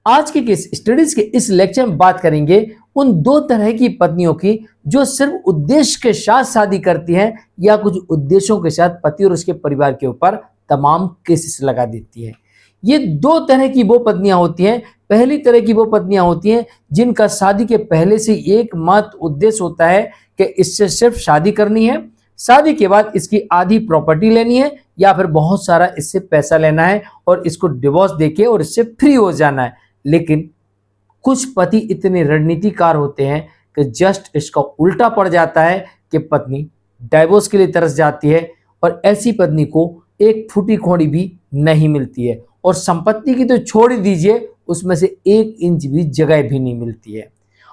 आज के case studies के इस लेक्चर में बात करेंगे उन दो तरह की पत्नियों की जो सिर्फ उद्देश्य के साथ शादी करती हैं या कुछ उद्देश्यों के साथ पति और उसके परिवार के ऊपर तमाम केसेस लगा देती है। ये दो तरह की वो पत्नियां होती हैं। पहली तरह की वो पत्नियां होती हैं जिनका शादी के पहले से एकमात्र उद्देश्य होता है कि इससे सिर्फ शादी करनी है, शादी के बाद इसकी आधी प्रॉपर्टी लेनी है या फिर बहुत सारा इससे पैसा लेना है और इसको डिवोर्स देके और इससे फ्री हो जाना है। लेकिन कुछ पति इतने रणनीतिकार होते हैं कि जस्ट इसका उल्टा पड़ जाता है कि पत्नी डाइवोर्स के लिए तरस जाती है और ऐसी पत्नी को एक फूटी खोड़ी भी नहीं मिलती है और संपत्ति की तो छोड़ ही दीजिए, उसमें से 1 इंच भी जगह भी नहीं मिलती है।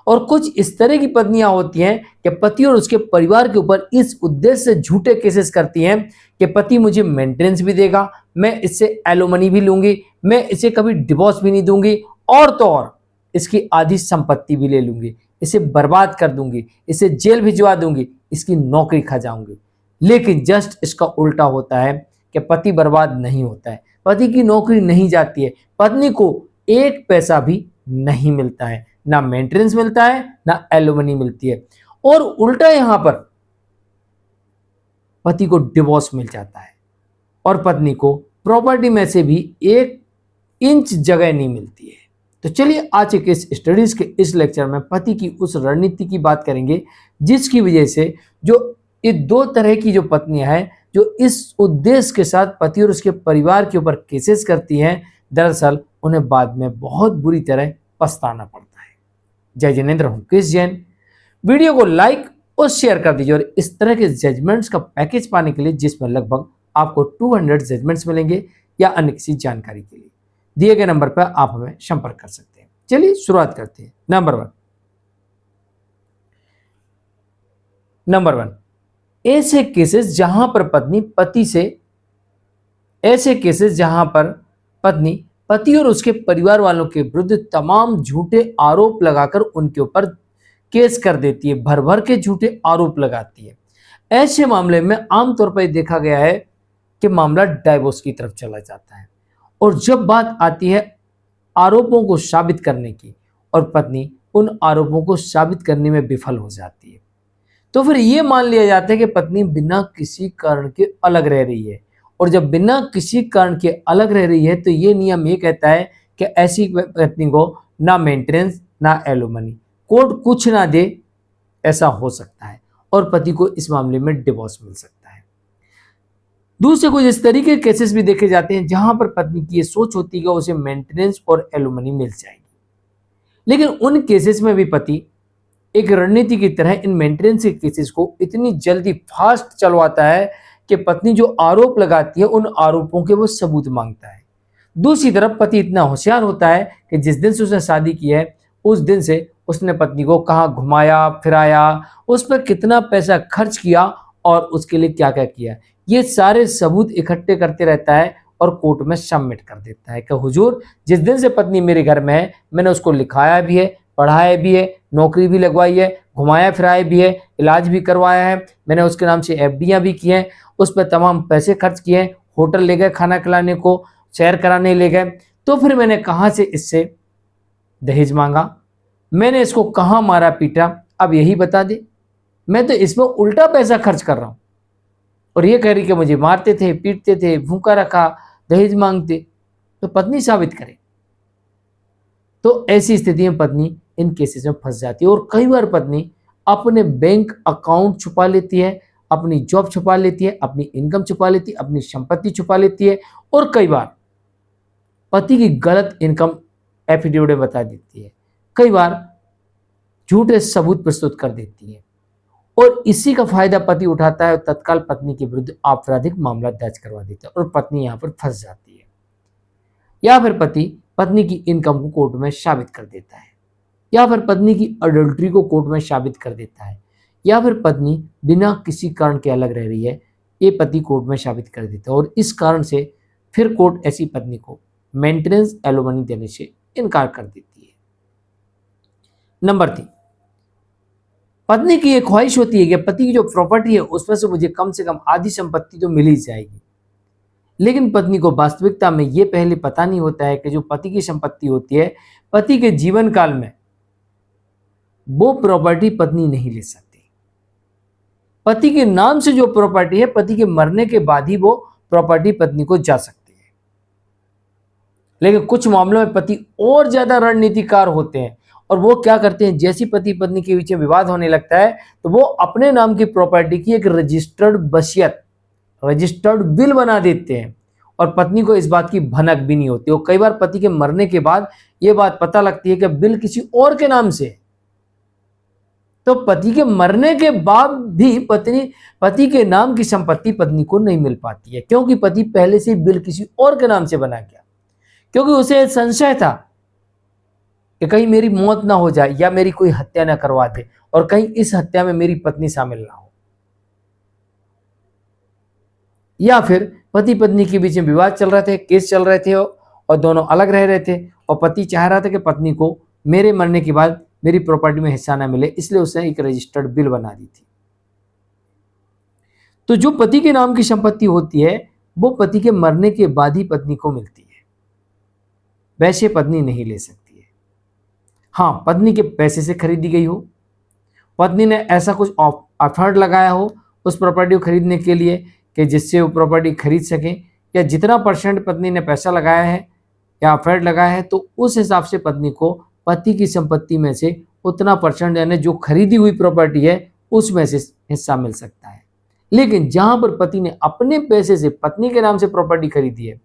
और कुछ इस तरह की पत्नियां होती हैं कि पति और उसके परिवार के ऊपर इस उद्देश्य से झूठे केसेस करती हैं कि पति मुझे मेंटेनेंस भी देगा, मैं इससे एलोमनी भी लूंगी, मैं इसे कभी डिवोर्स भी नहीं दूंगी और तो और इसकी आधी संपत्ति भी ले लूंगी, इसे बर्बाद कर दूंगी, इसे जेल भिजवा दूंगी, इसकी नौकरी खा जाऊंगी। लेकिन जस्ट इसका उल्टा होता है कि पति बर्बाद नहीं होता है, पति की नौकरी नहीं जाती है, पत्नी को 1 पैसा भी नहीं मिलता है, ना मेंटेनेंस मिलता है ना एलोमनी मिलती है। और उल्टा यहां पर पति को डिवोर्स मिल जाता है और पत्नी को प्रॉपर्टी में से भी 1 इंच जगह नहीं मिलती है। तो चलिए आज के इस स्टडीज के इस लेक्चर में पति की उस रणनीति की बात करेंगे जिसकी वजह से जो ये दो तरह की जो पत्नियां हैं जो इस उद्देश्य के साथ पति और उसके परिवार के ऊपर केसेस करती हैं, दरअसल उन्हें बाद में बहुत बुरी तरह पछताना पड़ता है। जय जिनेंद्र हूं क्रिस जैन। वीडियो को लाइक और शेयर कर दीजिए और इस तरह के जजमेंट्स का पैकेज पाने के लिए जिसमें लगभग आपको 200 जजमेंट्स मिलेंगे या अन्य किसी जानकारी के लिए दिए गए नंबर पर आप हमें संपर्क कर सकते हैं। चलिए शुरुआत करते हैं। नंबर वन, ऐसे केसेस जहां पर पति और उसके परिवार वालों के विरुद्ध तमाम झूठे आरोप लगाकर उनके ऊपर केस कर देती है, भर भर के झूठे आरोप लगाती है। ऐसे मामले में आमतौर पर देखा गया है कि मामला डाइवोर्स की तरफ चला जाता है। और जब बात आती है आरोपों को साबित करने की और पत्नी उन आरोपों को साबित करने में विफल हो जाती है, तो फिर यह मान लिया जाता है कि पत्नी बिना किसी कारण के अलग रह रही है। और जब बिना किसी कारण के अलग रह रही है तो यह नियम ये कहता है कि ऐसी पत्नी को ना मेंटेनेंस ना एलोमनी, कोर्ट कुछ ना दे, ऐसा हो सकता है और पति को इस मामले में डिवोर्स मिल सकता है। दूसरे कुछ इस तरीके के केसेस भी देखे जाते हैं जहां पर पत्नी की ये सोच होती है कि उसे मेंटेनेंस और एलोमनी मिल जाएगी, लेकिन उन केसेस में भी पति एक रणनीति की तरह इन मेंटेनेंस के केसेस को इतनी जल्दी फास्ट चलवाता है कि पत्नी जो आरोप लगाती है उन आरोपों के वो सबूत मांगता है। दूसरी तरफ पति इतना होशियार होता है कि जिस दिन से उसने शादी की है उस दिन से उसने पत्नी को कहाँ घुमाया फिराया, उस पर कितना पैसा खर्च किया और उसके लिए क्या क्या किया, ये सारे सबूत इकट्ठे करते रहता है और कोर्ट में सबमिट कर देता है कि हुजूर जिस दिन से पत्नी मेरे घर में है मैंने उसको लिखाया भी है, पढ़ाया भी है, नौकरी भी लगवाई है, घुमाया फिराया भी है, इलाज भी करवाया है, मैंने उसके नाम से एफडियां भी की हैं, उस पर तमाम पैसे खर्च किए हैं, होटल ले गए खाना खिलाने को, सैर कराने ले गए, तो फिर मैंने कहाँ से इससे दहेज मांगा, मैंने इसको कहाँ मारा पीटा, अब यही बता दे। मैं तो इसमें उल्टा पैसा खर्च कर रहा हूँ और ये कह रही कि मुझे मारते थे, पीटते थे, भूखा रखा, दहेज मांगते। तो पत्नी साबित करे। तो ऐसी स्थिति में पत्नी इन केसेस में फंस जाती है और कई बार पत्नी अपने बैंक अकाउंट छुपा लेती है, अपनी जॉब छुपा लेती है, अपनी इनकम छुपा लेती है, अपनी संपत्ति छुपा लेती है और कई बार पति की गलत इनकम एफिडेविट बता देती है, कई बार झूठे सबूत प्रस्तुत कर देती है और इसी का फायदा पति उठाता है और तत्काल पत्नी के विरुद्ध आपराधिक मामला दर्ज करवा देता है और पत्नी यहां पर फंस जाती है। या फिर पति पत्नी की इनकम को कोर्ट में साबित कर देता है, या फिर पत्नी की अडल्ट्री को कोर्ट में साबित कर देता है, या फिर पत्नी बिना किसी कारण के अलग रह रही है, ये पति कोर्ट में साबित कर देता है और इस कारण से फिर कोर्ट ऐसी पत्नी को मेंटेनेंस एलोमनी देने से इनकार कर देती है। नंबर 3, पत्नी की एक ख्वाहिश होती है कि पति की जो प्रॉपर्टी है उसमें से मुझे कम आधी संपत्ति तो मिल ही जाएगी, लेकिन पत्नी को वास्तविकता में ये पहले पता नहीं होता है कि जो पति की संपत्ति होती है, पति के जीवन काल में वो प्रॉपर्टी पत्नी नहीं ले सकती। पति के नाम से जो प्रॉपर्टी है, पति के मरने के बाद ही वो प्रॉपर्टी पत्नी को जा सकती है। लेकिन कुछ मामलों में पति और ज्यादा रणनीतिकार होते हैं और वो क्या करते हैं, जैसी पति पत्नी के बीच में विवाद होने लगता है तो वो अपने नाम की प्रॉपर्टी की एक रजिस्टर्ड वसीयत, रजिस्टर्ड बिल बना देते हैं और पत्नी को इस बात की भनक भी नहीं होती। और कई बार पति के मरने के बाद ये बात पता लगती है कि बिल किसी और के नाम से है। तो पति के मरने के बाद भी पति के नाम की संपत्ति पत्नी को नहीं मिल पाती है, क्योंकि पति पहले से बिल किसी और के नाम से बना गया, क्योंकि उसे संशय था कि कहीं मेरी मौत ना हो जाए या मेरी कोई हत्या ना करवा दे और कहीं इस हत्या में मेरी पत्नी शामिल ना हो। या फिर पति पत्नी के बीच में विवाद चल रहे थे, केस चल रहे थे और दोनों अलग रह रहे थे और पति चाह रहा था कि पत्नी को मेरे मरने के बाद मेरी प्रॉपर्टी में हिस्सा ना मिले, इसलिए उसने एक रजिस्टर्ड बिल बना दी थी। तो जो पति के नाम की संपत्ति होती है वो पति के मरने के बाद ही पत्नी को मिलती है, वैसे पत्नी नहीं ले सकती है। हाँ, पत्नी के पैसे से खरीदी गई हो, पत्नी ने ऐसा कुछ एफर्ट लगाया हो उस प्रॉपर्टी को खरीदने के लिए कि जिससे वो प्रॉपर्टी खरीद सके, या जितना परसेंट पत्नी ने पैसा लगाया है या एफर्ट लगाया है तो उस हिसाब से पत्नी को पति की संपत्ति में से उतना परसेंट, यानी जो खरीदी हुई प्रॉपर्टी है उसमें से हिस्सा मिल सकता है। लेकिन जहां पर पति ने अपने पैसे से पत्नी के नाम से प्रॉपर्टी खरीदी है,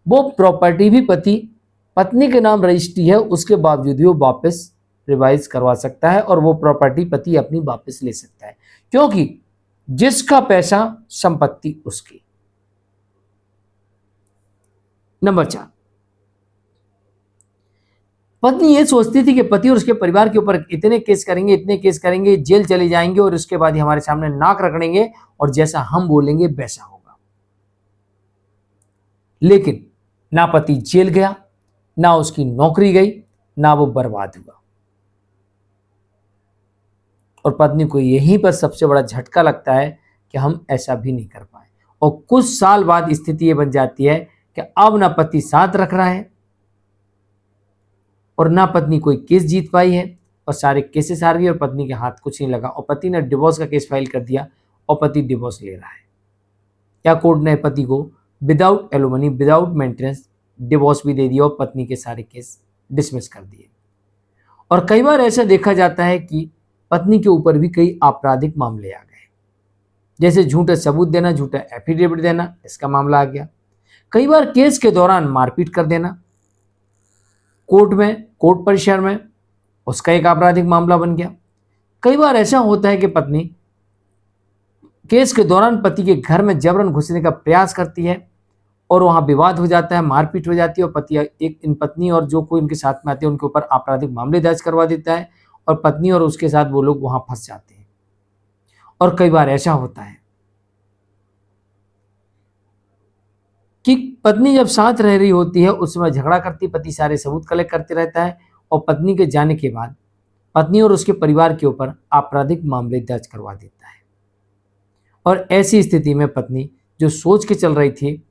वो प्रॉपर्टी भी पत्नी के नाम रजिस्ट्री है, उसके बावजूद भी वो वापस रिवाइज करवा सकता है और वो प्रॉपर्टी पति अपनी वापस ले सकता है, क्योंकि जिसका पैसा संपत्ति उसकी। नंबर 4, पत्नी ये सोचती थी कि पति और उसके परिवार के ऊपर इतने केस करेंगे, जेल चले जाएंगे और उसके बाद ही हमारे सामने नाक रगड़ेंगे और जैसा हम बोलेंगे वैसा होगा। लेकिन ना पति जेल गया, ना उसकी नौकरी गई, ना वो बर्बाद हुआ। और पत्नी को यहीं पर सबसे बड़ा झटका लगता है कि हम ऐसा भी नहीं कर पाए। और कुछ साल बाद स्थिति ये बन जाती है कि अब ना पति साथ रख रहा है और ना पत्नी कोई केस जीत पाई है और सारे केसेस हार गई और पत्नी के हाथ कुछ नहीं लगा और पति ने डिवोर्स का केस फाइल कर दिया और पति डिवोर्स ले रहा है, या कोर्ट ने पति को without alimony, without maintenance divorce भी दे दिया और पत्नी के सारे केस डिसमिस कर दिए। और कई बार ऐसा देखा जाता है कि पत्नी के ऊपर भी कई आपराधिक मामले आ गए, जैसे झूठे सबूत देना, झूठा एफिडेविट देना, इसका मामला आ गया। कई बार केस के दौरान मारपीट कर देना कोर्ट परिसर में, उसका एक आपराधिक मामला बन गया। कई बार ऐसा होता है कि पत्नी केस के दौरान पति के घर में जबरन घुसने का प्रयास करती है और वहां विवाद हो जाता है, मारपीट हो जाती है और इन पत्नी और जो कोई उनके साथ में आते हैं उनके ऊपर आपराधिक मामले दर्ज करवा देता है और पत्नी और उसके साथ वो लोग वहां फंस जाते हैं। और कई बार ऐसा होता है कि पत्नी जब साथ रह रही होती है उस समय झगड़ा करती, पति सारे सबूत कलेक्ट करते रहता है और पत्नी के जाने के बाद पत्नी और उसके परिवार के ऊपर आपराधिक मामले दर्ज करवा देता है। और ऐसी स्थिति में पत्नी जो सोच के चल रही थी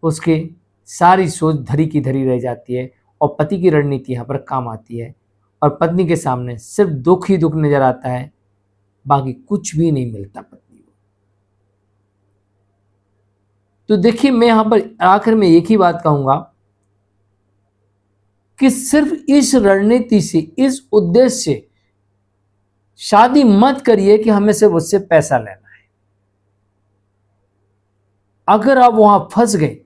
उसके सारी सोच धरी की धरी रह जाती है और पति की रणनीति यहाँ पर काम आती है और पत्नी के सामने सिर्फ दुख ही दुख नजर आता है, बाकी कुछ भी नहीं मिलता पत्नी को। तो देखिए, मैं यहां पर आखिर में एक ही बात कहूंगा कि सिर्फ इस रणनीति से, इस उद्देश्य से शादी मत करिए कि हमें सिर्फ उससे पैसा लेना है। अगर आप वहां फंस गए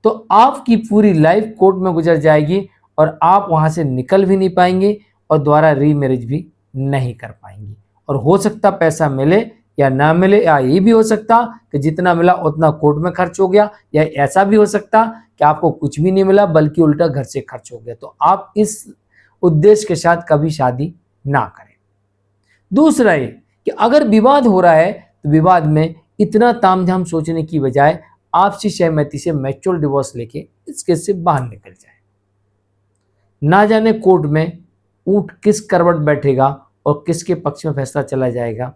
तो आपकी पूरी लाइफ कोर्ट में गुजर जाएगी और आप वहां से निकल भी नहीं पाएंगे और दोबारा रीमैरिज भी नहीं कर पाएंगे। और हो सकता पैसा मिले या ना मिले, या ये भी हो सकता कि जितना मिला उतना कोर्ट में खर्च हो गया, या ऐसा भी हो सकता कि आपको कुछ भी नहीं मिला बल्कि उल्टा घर से खर्च हो गया। तो आप इस उद्देश्य के साथ कभी शादी ना करें। दूसरा ये कि अगर विवाद हो रहा है तो विवाद में इतना तामझाम सोचने की बजाय आपसी सहमति से मैच्योर डिवोर्स लेके इस केस से बाहर निकल जाए। ना जाने कोर्ट में ऊंट किस करवट बैठेगा और किसके पक्ष में फैसला चला जाएगा,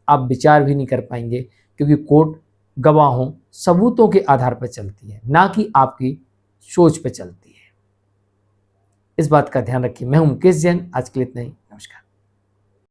आप विचार भी नहीं कर पाएंगे, क्योंकि कोर्ट गवाहों, सबूतों के आधार पर चलती है, ना कि आपकी सोच पर चलती है। इस बात का ध्यान रखिए। मैं हूं मुकेश जैन, आज के लिए इतना ही।